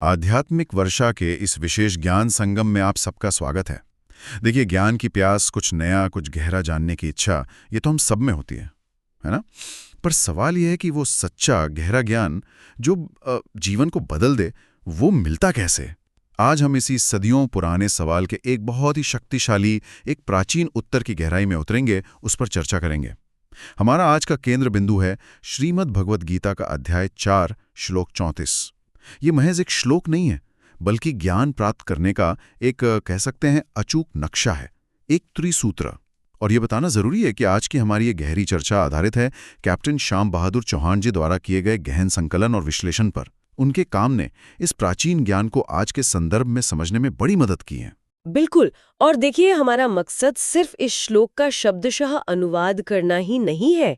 आध्यात्मिक वर्षा के इस विशेष ज्ञान संगम में आप सबका स्वागत है। देखिए, ज्ञान की प्यास, कुछ नया, कुछ गहरा जानने की इच्छा, ये तो हम सब में होती है ना? पर सवाल ये है कि वो सच्चा गहरा ज्ञान जो जीवन को बदल दे, वो मिलता कैसे? आज हम इसी सदियों पुराने सवाल के एक बहुत ही शक्तिशाली, एक प्राचीन उत्तर की गहराई में उतरेंगे, उस पर चर्चा करेंगे। हमारा आज का केंद्र बिंदु है श्रीमद् भगवद गीता का अध्याय 4, श्लोक 34। ये महज एक श्लोक नहीं है, बल्कि ज्ञान प्राप्त करने का एक कह सकते हैं अचूक नक्शा है, एक त्रिसूत्र। और ये बताना जरूरी है कि आज की हमारी ये गहरी चर्चा आधारित है कैप्टन श्याम बहादुर चौहान जी द्वारा किए गए गहन संकलन और विश्लेषण पर। उनके काम ने इस प्राचीन ज्ञान को आज के संदर्भ में समझने में बड़ी मदद की है। बिल्कुल। और देखिए, हमारा मकसद सिर्फ इस श्लोक का शब्दशः अनुवाद करना ही नहीं है।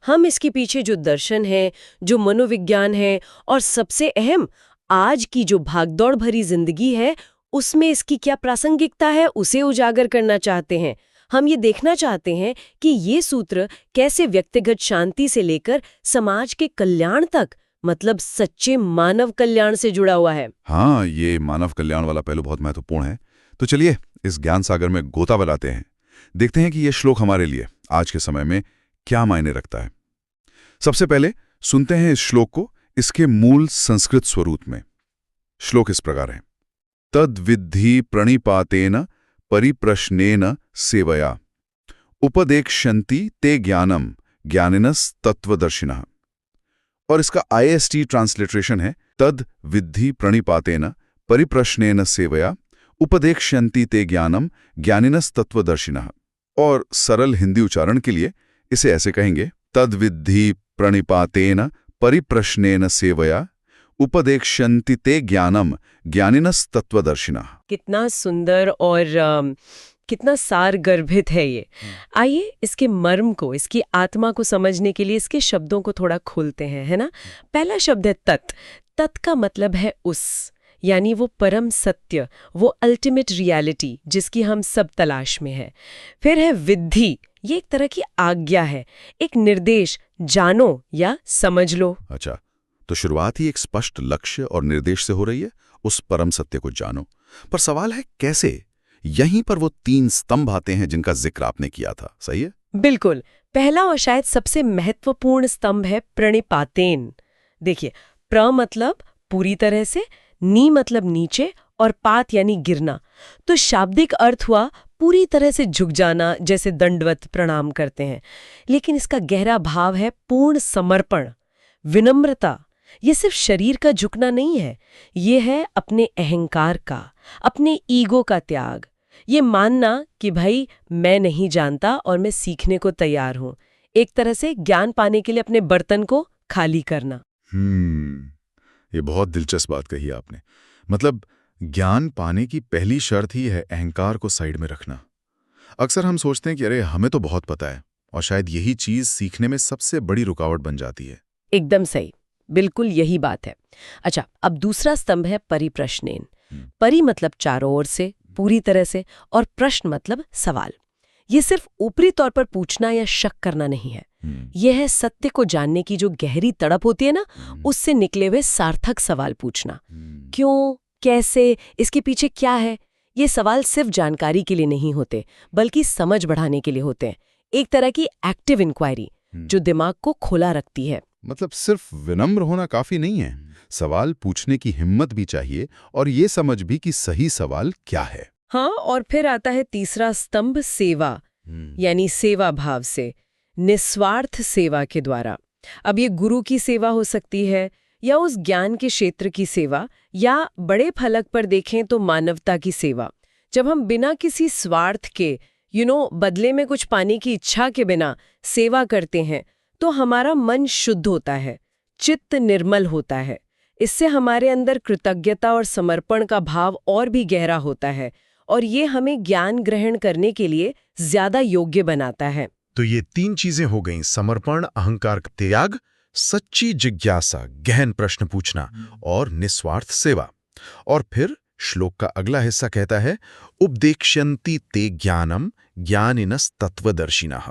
हम इसके पीछे जो दर्शन है, जो मनोविज्ञान है, और सबसे अहम आज की जो भागदौड़ भरी जिंदगी है, उसमें इसकी क्या प्रासंगिकता है, उसे उजागर करना चाहते हैं। हम ये देखना चाहते हैं कि ये सूत्र कैसे व्यक्तिगत शांति से लेकर समाज के कल्याण तक, मतलब सच्चे मानव कल्याण से जुड़ा हुआ है। हाँ, ये मानव कल्याण वाला पहलू बहुत महत्वपूर्ण है। तो चलिए इस ज्ञान सागर में गोता बनाते हैं, देखते हैं कि यह श्लोक हमारे लिए आज के समय में क्या मायने रखता है। सबसे पहले सुनते हैं इस श्लोक को इसके मूल संस्कृत स्वरूप में। श्लोक इस प्रकार है: तद विद्धि प्रणिपातेन परिप्रश्नेन सेवया उपदेक्ष्यन्ति ते ज्ञानम ज्ञानिनस् तत्वदर्शिनः। और इसका IST ट्रांसलिटरेशन है तद विद्धि प्रणिपातेन परिप्रश्नेन सेवया उपदेक्ष्यन्ति ते ज्ञानम ज्ञानिनस् तत्वदर्शिनः। और सरल हिंदी उच्चारण के लिए इसे ऐसे कहेंगे: तद विद्धि प्रणिपातेन परिप्रश्नेन सेवया उपदेक्ष्यन्ति ते ज्ञानम ज्ञानिनस् तत्वदर्शिनः। कितना सुंदर और कितना सारगर्भित है ये। आइए इसके मर्म को, इसकी आत्मा को समझने के लिए इसके शब्दों को थोड़ा खोलते हैं, है ना। पहला शब्द है तत्। तत् का मतलब है उस, यानी वो परम सत्य, वो अल्टीमेट रियलिटी जिसकी हम सब तलाश में है। फिर है विद्धि, ये एक तरह की आज्ञा है, एक निर्देश, जानो या समझ लो। अच्छा, तो शुरुआत ही एक स्पष्ट लक्ष्य और निर्देश से हो रही है, उस परम सत्य को जानो। पर सवाल है कैसे? यहीं पर वो 3 स्तंभ आते हैं जिनका जिक्र आपने किया था, सही है? बिल्कुल। पहला और शायद सबसे महत्वपूर्ण स्तंभ है प्रणिपातेन। देखिए, प्र मतलब पूरी तरह से, नी मतलब नीचे, और पात यानी गिरना। तो शाब्दिक अर्थ हुआ पूरी तरह से झुक जाना, जैसे दंडवत प्रणाम करते हैं। लेकिन इसका गहरा भाव है पूर्ण समर्पण, विनम्रता। ये सिर्फ शरीर का झुकना नहीं है, ये है अपने अहंकार का, अपने ईगो का त्याग। ये मानना कि भाई मैं नहीं जानता और मैं सीखने को तैयार हूं। एक तरह से ज्ञान पाने के लिए अपने बर्तन को खाली करना। ये बहुत दिलचस्प बात कही आपने। मतलब ज्ञान पाने की पहली शर्त ही है अहंकार को साइड में रखना। अक्सर हम सोचते हैं कि अरे हमें तो बहुत पता है, और शायद यही चीज सीखने में सबसे बड़ी रुकावट बन जाती है। एकदम सही, बिल्कुल यही बात है। अच्छा, अब दूसरा स्तंभ है परिप्रश्नेन। परि मतलब चारों ओर से, पूरी तरह से, और प्रश्न मतलब सवाल। ये सिर्फ ऊपरी तौर पर पूछना या शक करना नहीं है। यह है सत्य को जानने की जो गहरी तड़प होती है ना, उससे निकले हुए सार्थक सवाल पूछना। क्यों, कैसे, इसके पीछे क्या है? ये सवाल सिर्फ जानकारी के लिए नहीं होते, बल्कि समझ बढ़ाने के लिए होते हैं। एक तरह की एक्टिव इंक्वायरी जो दिमाग को खुला रखती है। मतलब सिर्फ विनम्र होना काफी नहीं है, सवाल पूछने की हिम्मत भी चाहिए, और ये समझ भी कि सही सवाल क्या है। हाँ, और फिर आता है तीसरा स्तंभ सेवा, यानी सेवा भाव से, निस्वार्थ सेवा के द्वारा। अब ये गुरु की सेवा हो सकती है, या उस ज्ञान के क्षेत्र की सेवा, या बड़े फलक पर देखें तो मानवता की सेवा। जब हम बिना किसी स्वार्थ के, बदले में कुछ पाने की इच्छा के बिना सेवा करते हैं, तो हमारा मन शुद्ध होता है, चित्त निर्मल होता है। इससे हमारे अंदर कृतज्ञता और समर्पण का भाव और भी गहरा होता है, और ये हमें ज्ञान ग्रहण करने के लिए ज्यादा योग्य बनाता है। तो ये 3 चीजें हो गईं: समर्पण, अहंकार का त्याग, सच्ची जिज्ञासा, गहन प्रश्न पूछना, और निस्वार्थ सेवा। और फिर श्लोक का अगला हिस्सा कहता है उपदेक्ष्यन्ति ते ज्ञानम ज्ञानिनस् तत्वदर्शिनः।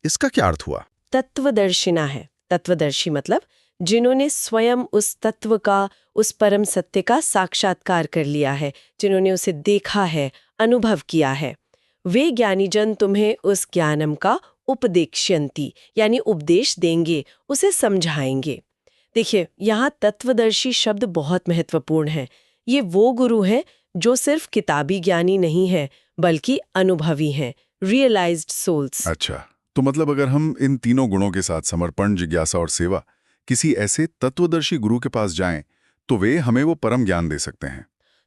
इसका क्या अर्थ हुआ? तत्वदर्शिना है। तत्वदर्शी मतलब जिन्होंने स्वयं उस तत्व का, उस परम सत्य का साक्षात्कार कर लिया है, जिन्होंने उसे देखा है, अनुभव किया है। वे ज्ञानीजन तुम्हें उस ज्ञानम का उपदेक्ष्यन्ति यानी उपदेश देंगे, उसे समझाएंगे। देखिए, यहाँ तत्वदर्शी शब्द बहुत महत्वपूर्ण है। ये वो गुरु हैं जो सिर्फ किताबी ज्ञानी नहीं है, बल्कि अनुभवी हैं, रियलाइज्ड सोल्स। अच्छा, तो मतलब अगर हम इन तीनों गुणों के साथ समर्पण, जिज्ञासा और सेवा किसी ऐसे तत्वदर्शी गुरु के पास जाएं, तो वे हमें वो परम ज्ञान दे सकते हैं।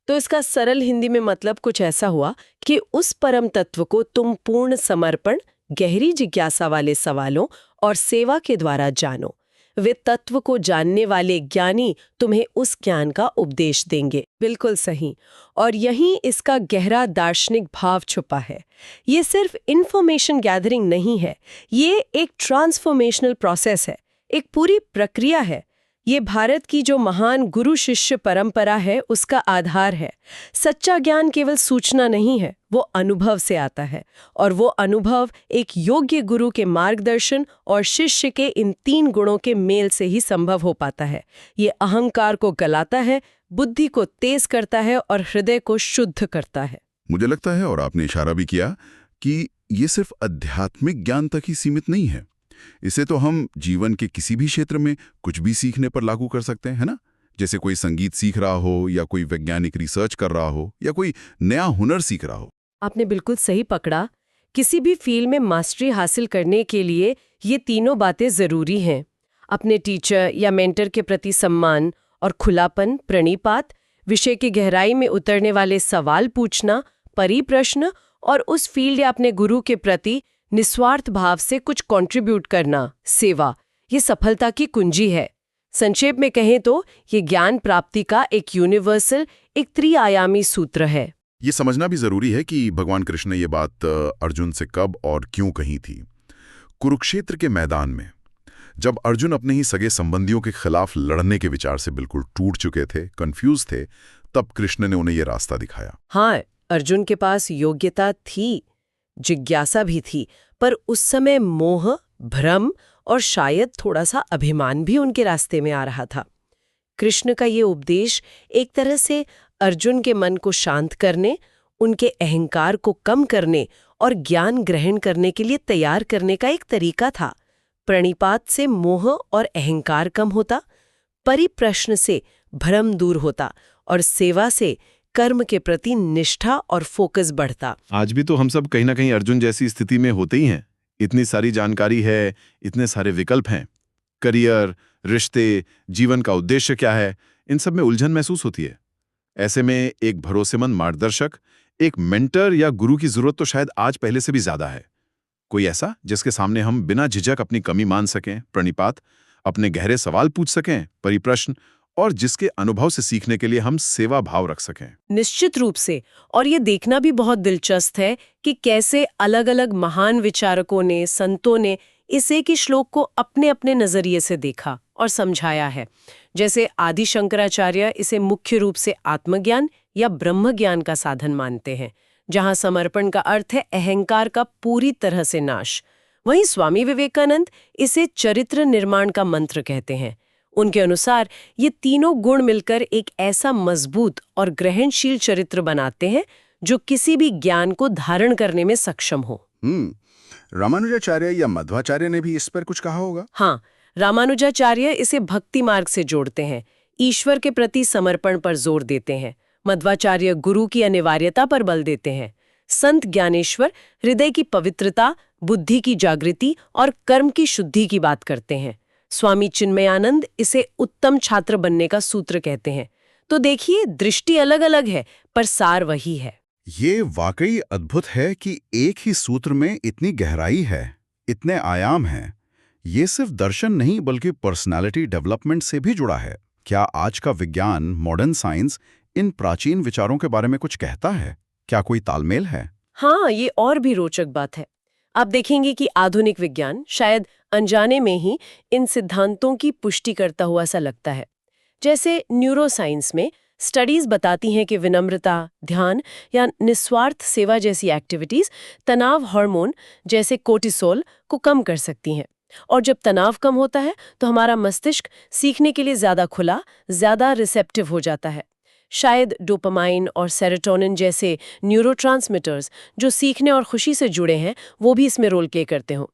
तो इसका सरल हिंदी में मतलब कुछ ऐसा हुआ कि उस परम तत्व को तुम पूर्ण समर्पण, गहरी जिज्ञासा वाले सवालों और सेवा के द्वारा जानो। वे तत्व को जानने वाले ज्ञानी तुम्हें उस ज्ञान का उपदेश देंगे। बिल्कुल सही। और यहीं इसका गहरा दार्शनिक भाव छुपा है। ये सिर्फ इंफॉर्मेशन गैदरिंग नहीं है, ये एक ट्रांसफॉर्मेशनल प्रोसेस है, एक पूरी प्रक्रिया है। ये भारत की जो महान गुरु शिष्य परंपरा है उसका आधार है। सच्चा ज्ञान केवल सूचना नहीं है, वो अनुभव से आता है, और वो अनुभव एक योग्य गुरु के मार्गदर्शन और शिष्य के इन 3 गुणों के मेल से ही संभव हो पाता है। ये अहंकार को गलाता है, बुद्धि को तेज करता है और हृदय को शुद्ध करता है। मुझे लगता है, और आपने इशारा भी किया, कि ये सिर्फ आध्यात्मिक ज्ञान तक ही सीमित नहीं है। इसे तो हम जीवन के किसी भी क्षेत्र में कुछ भी सीखने पर लागू कर सकते हैं, है ना? जैसे कोई संगीत सीख रहा हो, या कोई वैज्ञानिक रिसर्च कर रहा हो, या कोई नया हुनर सीख रहा हो। आपने बिल्कुल सही पकड़ा। किसी भी फील्ड में मास्टरी हासिल करने के लिए ये तीनों बातें जरूरी हैं। अपने टीचर या मेंटर के प्रति सम्मान और खुलापन, प्रणिपात, विषय की गहराई में उतरने वाले सवाल पूछना, परिप्रश्न, और उस फील्ड या अपने गुरु के प्रति निस्वार्थ भाव से कुछ कंट्रीब्यूट करना, सेवा, ये सफलता की कुंजी है। संक्षेप में कहें तो ये ज्ञान प्राप्ति का एक यूनिवर्सल, एक त्रिआयामी सूत्र है। ये समझना भी जरूरी है कि भगवान कृष्ण ने ये बात अर्जुन से कब और क्यों कही थी। कुरुक्षेत्र के मैदान में जब अर्जुन अपने ही सगे संबंधियों के खिलाफ लड़ने के विचार से बिल्कुल टूट चुके थे, कंफ्यूज थे, तब कृष्ण ने उन्हें ये रास्ता दिखाया। हाँ, अर्जुन के पास योग्यता थी, जिज्ञासा भी थी, पर उस समय मोह, भ्रम और शायद थोड़ा सा अभिमान भी उनके रास्ते में आ रहा था। कृष्ण का ये उपदेश एक तरह से अर्जुन के मन को शांत करने, उनके अहंकार को कम करने और ज्ञान ग्रहण करने के लिए तैयार करने का एक तरीका था। प्रणिपात से मोह और अहंकार कम होता, परिप्रश्न से भ्रम दूर होता, और सेवा से कर्म के प्रति निष्ठा और फोकस बढ़ता। आज भी तो हम सब कहीं ना कहीं अर्जुन जैसी स्थिति में होते ही हैं। इतनी सारी जानकारी है, इतने सारे विकल्प हैं, करियर, रिश्ते, जीवन का उद्देश्य क्या है, इन सब में उलझन महसूस होती है। ऐसे में एक भरोसेमंद मार्गदर्शक, एक मेंटर या गुरु की जरूरत तो शायद आज पहले से भी ज्यादा है। कोई ऐसा जिसके सामने हम बिना झिझक अपनी कमी मान सकें, प्रणिपात, अपने गहरे सवाल पूछ सकें, परिप्रश्न, और जिसके अनुभव से सीखने के लिए हम सेवा भाव रख सकें। निश्चित रूप से। और ये देखना भी बहुत दिलचस्प है कि कैसे अलग अलग महान विचारकों ने, संतों ने इस एक ही श्लोक को अपने अपने नजरिए से देखा और समझाया है। जैसे आदि शंकराचार्य इसे मुख्य रूप से आत्मज्ञान या ब्रह्म ज्ञान का साधन मानते हैं, जहां समर्पण का अर्थ है अहंकार का पूरी तरह से नाश। वहीं स्वामी विवेकानंद इसे चरित्र निर्माण का मंत्र कहते हैं। उनके अनुसार ये तीनों गुण मिलकर एक ऐसा मजबूत और ग्रहणशील चरित्र बनाते हैं जो किसी भी ज्ञान को धारण करने में सक्षम हो। रामानुजाचार्य या मध्वाचार्य ने भी इस पर कुछ कहा होगा? हाँ, रामानुजाचार्य इसे भक्ति मार्ग से जोड़ते हैं, ईश्वर के प्रति समर्पण पर जोर देते हैं। मध्वाचार्य गुरु की अनिवार्यता पर बल देते हैं। संत ज्ञानेश्वर हृदय की पवित्रता, बुद्धि की जागृति और कर्म की शुद्धि की बात करते हैं। स्वामी चिन्मयानंद इसे उत्तम छात्र बनने का सूत्र कहते हैं। तो देखिए, दृष्टि अलग अलग है पर सार वही है। ये वाकई अद्भुत है कि एक ही सूत्र में इतनी गहराई है, इतने आयाम हैं। ये सिर्फ दर्शन नहीं बल्कि पर्सनालिटी डेवलपमेंट से भी जुड़ा है। क्या आज का विज्ञान, मॉडर्न साइंस इन प्राचीन विचारों के बारे में कुछ कहता है? क्या कोई तालमेल है? हाँ, ये और भी रोचक बात है। आप देखेंगे कि आधुनिक विज्ञान शायद अनजाने में ही इन सिद्धांतों की पुष्टि करता हुआ सा लगता है। जैसे न्यूरोसाइंस में स्टडीज बताती हैं कि विनम्रता, ध्यान या निस्वार्थ सेवा जैसी एक्टिविटीज तनाव हार्मोन जैसे कोर्टिसोल को कम कर सकती हैं। और जब तनाव कम होता है तो हमारा मस्तिष्क सीखने के लिए ज्यादा खुला, ज्यादा रिसेप्टिव हो जाता है। शायद डोपामाइन और सेरोटोनिन जैसे न्यूरोट्रांसमीटर्स जो सीखने और खुशी से जुड़े हैं वो भी इसमें रोल प्ले करते हों।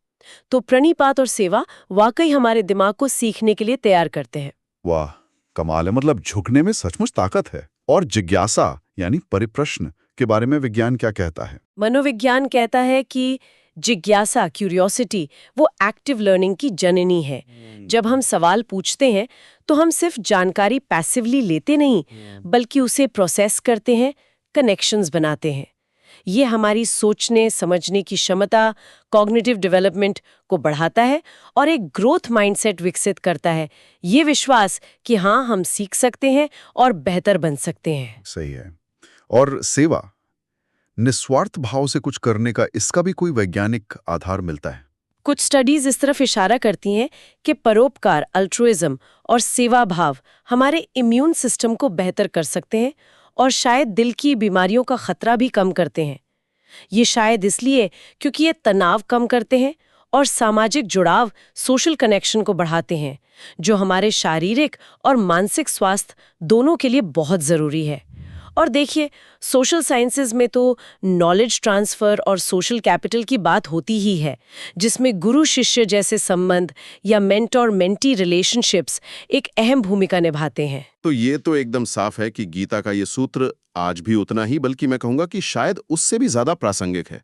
तो प्रणिपात और सेवा वाकई हमारे दिमाग को सीखने के लिए तैयार करते हैं। वाह, कमाल है। मतलब झुकने में सचमुच ताकत है। और जिज्ञासा यानी परिप्रश्न के बारे में विज्ञान क्या कहता है? मनोविज्ञान कहता है कि जिज्ञासा, क्यूरियोसिटी, वो एक्टिव लर्निंग की जननी है। जब हम सवाल पूछते हैं तो हम सिर्फ जानकारी पैसिवली लेते नहीं, बल्कि उसे प्रोसेस करते हैं, कनेक्शंस बनाते हैं। ये हमारी सोचने समझने की क्षमता, कॉग्निटिव डेवलपमेंट को बढ़ाता है और एक ग्रोथ माइंडसेट विकसित करता है। ये विश्वास कि हाँ, हम सीख सकते हैं और बेहतर बन सकते हैं। सही है। और सेवा, निस्वार्थ भाव से कुछ करने का, इसका भी कोई वैज्ञानिक आधार मिलता है? कुछ स्टडीज इस तरफ इशारा करती हैं कि परोपकार, अल्ट्रुइज्म और सेवा भाव हमारे इम्यून सिस्टम को बेहतर कर सकते हैं और शायद दिल की बीमारियों का खतरा भी कम करते हैं। ये शायद इसलिए क्योंकि ये तनाव कम करते हैं और सामाजिक जुड़ाव, सोशल कनेक्शन को बढ़ाते हैं, जो हमारे शारीरिक और मानसिक स्वास्थ्य दोनों के लिए बहुत ज़रूरी है। और देखिए, सोशल साइंसेज में तो नॉलेज ट्रांसफ़र और सोशल कैपिटल की बात होती ही है, जिसमें गुरु शिष्य जैसे संबंध या मेंटर मेंटी रिलेशनशिप्स एक अहम भूमिका निभाते हैं। तो ये तो एकदम साफ है कि गीता का ये सूत्र आज भी उतना ही, बल्कि मैं कहूंगा कि शायद उससे भी ज्यादा प्रासंगिक है।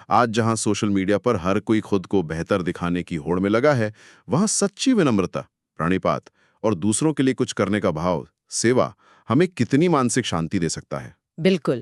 आज जहां सोशल मीडिया पर हर कोई खुद को बेहतर दिखाने की होड़ में लगा है, वहां सच्ची विनम्रता, प्रणिपात और दूसरों के लिए कुछ करने का भाव, सेवा, हमें कितनी मानसिक शांति दे सकता है। बिल्कुल।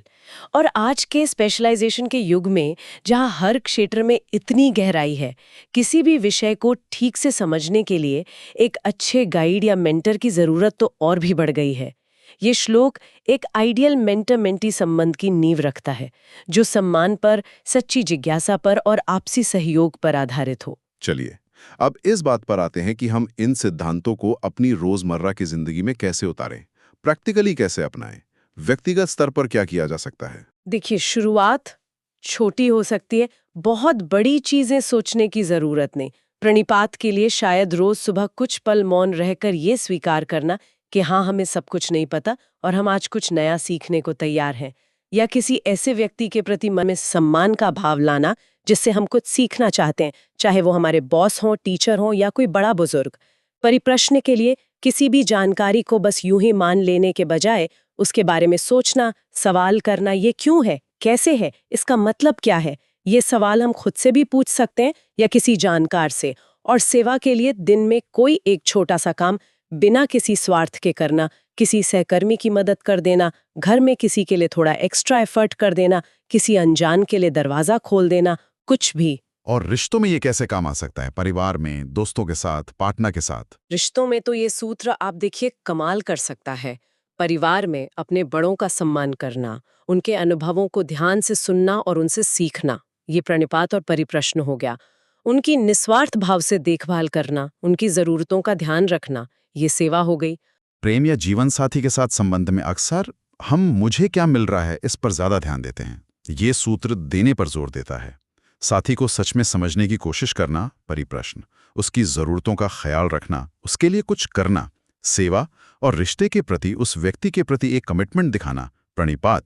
और आज के स्पेशलाइजेशन के युग में, जहां हर क्षेत्र में इतनी गहराई है, किसी भी विषय को ठीक से समझने के लिए एक अच्छे गाइड या मेंटर की जरूरत तो और भी बढ़ गई है। ये श्लोक एक आइडियल मेंटर मेंटी संबंध की नींव रखता है, जो सम्मान पर, सच्ची जिज्ञासा पर और आपसी सहयोग पर आधारित हो। चलिए, अब इस बात पर आते हैं कि हम इन सिद्धांतों को अपनी रोजमर्रा की जिंदगी में कैसे उतारें, प्रैक्टिकली कैसे अपनाएं, व्यक्तिगत स्तर पर क्या किया जा सकता है? देखिए, शुरुआत छोटी हो सकती है, बहुत बड़ी चीजें सोचने की जरूरत नहीं। प्रणिपात के लिए शायद रोज सुबह कुछ पल मौन रहकर ये स्वीकार करना कि हाँ, हमें सब कुछ नहीं पता और हम आज कुछ नया सीखने को तैयार हैं। या किसी ऐसे व्यक्ति के प्रति मन में सम्मान का भाव लाना जिससे हम कुछ सीखना चाहते हैं, चाहे वो हमारे बॉस हों, टीचर हों या कोई बड़ा बुजुर्ग। परिप्रश्न के लिए किसी भी जानकारी को बस यूं ही मान लेने के बजाय उसके बारे में सोचना, सवाल करना, ये क्यों है, कैसे है, इसका मतलब क्या है, ये सवाल हम खुद से भी पूछ सकते हैं या किसी जानकार से। और सेवा के लिए दिन में कोई एक छोटा सा काम बिना किसी स्वार्थ के करना, किसी सहकर्मी की मदद कर देना, घर में किसी के लिए थोड़ा एक्स्ट्रा एफर्ट कर देना, किसी अनजान के लिए दरवाजा खोल देना, कुछ भी। और रिश्तों में ये कैसे काम आ सकता है? परिवार में, दोस्तों के साथ, पार्टनर के साथ? रिश्तों में तो ये सूत्र आप देखिए कमाल कर सकता है। परिवार में अपने बड़ों का सम्मान करना, उनके अनुभवों को ध्यान से सुनना और उनसे सीखना, ये प्रणिपात और परिप्रश्न हो गया। उनकी निस्वार्थ भाव से देखभाल करना, उनकी जरूरतों का ध्यान रखना, ये सेवा हो गई। प्रेम या जीवन साथी के साथ संबंध में अक्सर हम मुझे क्या मिल रहा है इस पर ज्यादा ध्यान देते हैं। ये सूत्र देने पर जोर देता है। साथी को सच में समझने की कोशिश करना, परिप्रश्न, उसकी जरूरतों का ख्याल रखना, उसके लिए कुछ करना, सेवा, और रिश्ते के प्रति, उस व्यक्ति के प्रति एक कमिटमेंट दिखाना, प्रणिपात,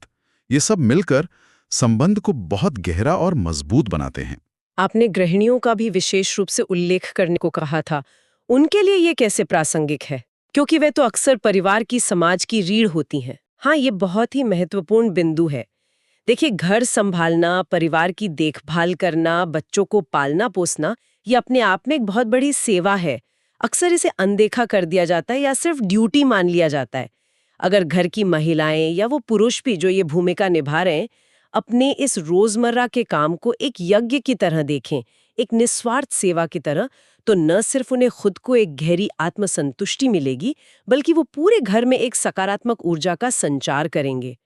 ये सब मिलकर संबंध को बहुत गहरा और मजबूत बनाते हैं। आपने गृहिणियों का भी विशेष रूप से उल्लेख करने को कहा था। उनके लिए ये कैसे प्रासंगिक है? क्योंकि वे तो अक्सर परिवार की, समाज की रीढ़ होती हैं। हाँ, ये बहुत ही महत्वपूर्ण बिंदु है। देखिए, घर संभालना, परिवार की देखभाल करना, बच्चों को पालना पोसना, ये अपने आप में एक बहुत बड़ी सेवा है। अक्सर इसे अनदेखा कर दिया जाता है या सिर्फ ड्यूटी मान लिया जाता है। अगर घर की महिलाएं या वो पुरुष भी जो ये भूमिका निभा रहे हैं, अपने इस रोजमर्रा के काम को एक यज्ञ की तरह देखें, एक निस्वार्थ सेवा की तरह, तो न सिर्फ उन्हें खुद को एक गहरी आत्मसंतुष्टि मिलेगी, बल्कि वो पूरे घर में एक सकारात्मक ऊर्जा का संचार करेंगे।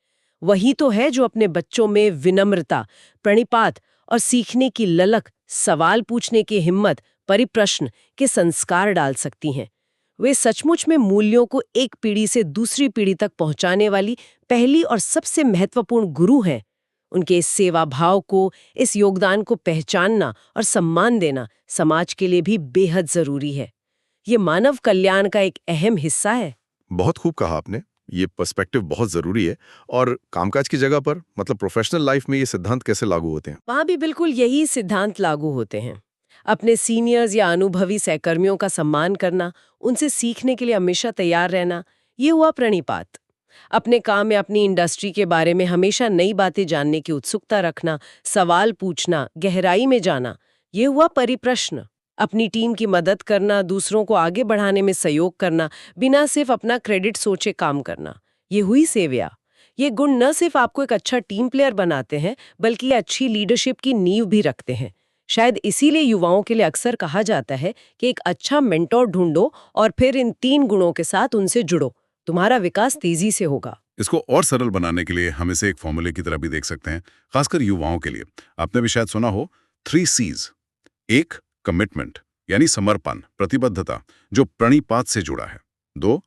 वही तो है जो अपने बच्चों में विनम्रता, प्रणिपात और सीखने की ललक, सवाल पूछने की हिम्मत, परिप्रश्न के संस्कार डाल सकती हैं। वे सचमुच में मूल्यों को एक पीढ़ी से दूसरी पीढ़ी तक पहुंचाने वाली पहली और सबसे महत्वपूर्ण गुरु हैं। उनके इस सेवा भाव को, इस योगदान को पहचानना और सम्मान देना समाज के लिए भी बेहद जरूरी है। ये मानव कल्याण का एक अहम हिस्सा है। बहुत खूब कहा आपने। ये पर्सपेक्टिव बहुत जरूरी है। और कामकाज की जगह पर, मतलब प्रोफेशनल लाइफ में, ये सिद्धांत कैसे लागू होते हैं? वहाँ भी बिल्कुल यही सिद्धांत लागू होते हैं। अपने सीनियर्स या अनुभवी सहकर्मियों का सम्मान करना, उनसे सीखने के लिए हमेशा तैयार रहना, ये हुआ प्रणिपात। अपने काम या अपनी इंडस्ट्री के बारे में हमेशा नई बातें जानने की उत्सुकता रखना, सवाल पूछना, गहराई में जाना, ये हुआ परिप्रश्न। अपनी टीम की मदद करना, दूसरों को आगे बढ़ाने में सहयोग करना, बिना सिर्फ अपना क्रेडिट सोचे काम करना, ये हुई सेव्या। ये गुण न सिर्फ आपको एक अच्छा टीम प्लेयर बनाते हैं, बल्कि ये अच्छी लीडरशिप की नींव भी रखते हैं। शायद इसीलिए युवाओं के लिए अक्सर कहा जाता है कि एक अच्छा मेंटोर ढूंढो और फिर इन 3 गुणों के साथ उनसे जुड़ो, तुम्हारा विकास तेजी से होगा। इसको और सरल बनाने के लिए हम इसे एक फॉर्मूले की तरह भी देख सकते हैं, खासकर युवाओं के लिए। आपने भी शायद सुना हो 3 C's। 1 कमिटमेंट यानी समर्पण, प्रतिबद्धता, जो प्रणिपात से जुड़ा है। 2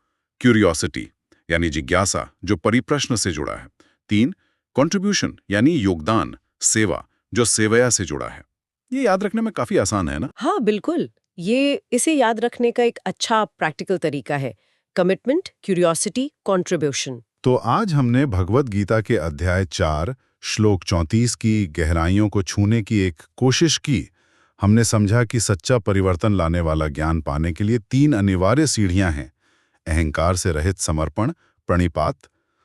क्यूरियोसिटी यानी जिज्ञासा, जो परिप्रश्न से जुड़ा है। 3 कंट्रीब्यूशन यानी योगदान, सेवा, जो सेवया से जुड़ा है। ये याद रखने में काफी आसान है ना? हाँ बिल्कुल, ये इसे याद रखने का एक अच्छा प्रैक्टिकल तरीका है। Commitment, curiosity, contribution. तो आज हमने भगवत गीता के अध्याय 4 श्लोक 34 की गहराइयों को छूने की एक कोशिश की। हमने समझा कि सच्चा परिवर्तन लाने वाला ज्ञान पाने के लिए 3 अनिवार्य सीढ़ियां हैं: अहंकार से रहित समर्पण, प्रणिपात,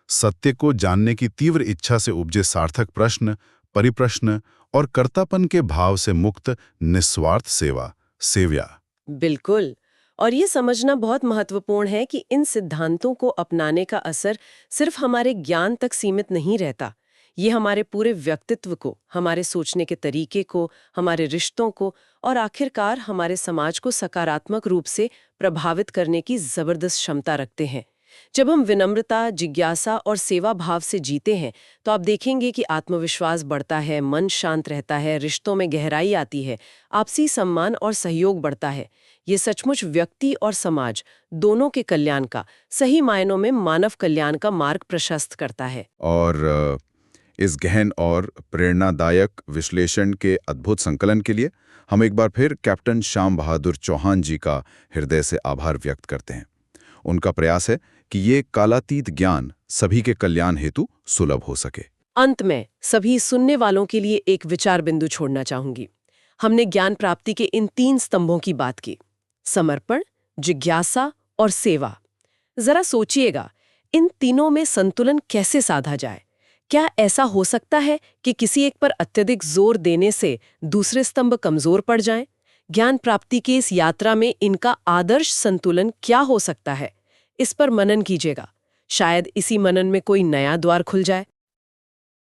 सत्य को जानने की तीव्र इच्छा से उपजे सार्थक प्रश्न, परिप्रश्न, और कर्तापन के भाव से मुक्त निस्वार्थ सेवा, सेव्या। बिल्कुल। और ये समझना बहुत महत्वपूर्ण है कि इन सिद्धांतों को अपनाने का असर सिर्फ हमारे ज्ञान तक सीमित नहीं रहता। ये हमारे पूरे व्यक्तित्व को, हमारे सोचने के तरीके को, हमारे रिश्तों को और आखिरकार हमारे समाज को सकारात्मक रूप से प्रभावित करने की जबरदस्त क्षमता रखते हैं। जब हम विनम्रता, जिज्ञासा और सेवा भाव से जीते हैं तो आप देखेंगे कि आत्मविश्वास बढ़ता है, मन शांत रहता है, रिश्तों में गहराई आती है, आपसी सम्मान और सहयोग बढ़ता है। ये सचमुच व्यक्ति और समाज दोनों के कल्याण का, सही मायनों में मानव कल्याण का मार्ग प्रशस्त करता है। और इस गहन और प्रेरणादायक विश्लेषण के अद्भुत संकलन के लिए हम एक बार फिर कैप्टन श्याम बहादुर चौहान जी का हृदय से आभार व्यक्त करते हैं। उनका प्रयास है कि ये कालातीत ज्ञान सभी के कल्याण हेतु सुलभ हो सके। अंत में सभी सुनने वालों के लिए एक विचार बिंदु छोड़ना चाहूंगी। हमने ज्ञान प्राप्ति के इन 3 स्तंभों की बात की: समर्पण, जिज्ञासा और सेवा। जरा सोचिएगा, इन तीनों में संतुलन कैसे साधा जाए? क्या ऐसा हो सकता है कि किसी एक पर अत्यधिक जोर देने से दूसरे स्तंभ कमजोर पड़ जाएं? ज्ञान प्राप्ति की इस यात्रा में इनका आदर्श संतुलन क्या हो सकता है? इस पर मनन कीजिएगा। शायद इसी मनन में कोई नया द्वार खुल जाए।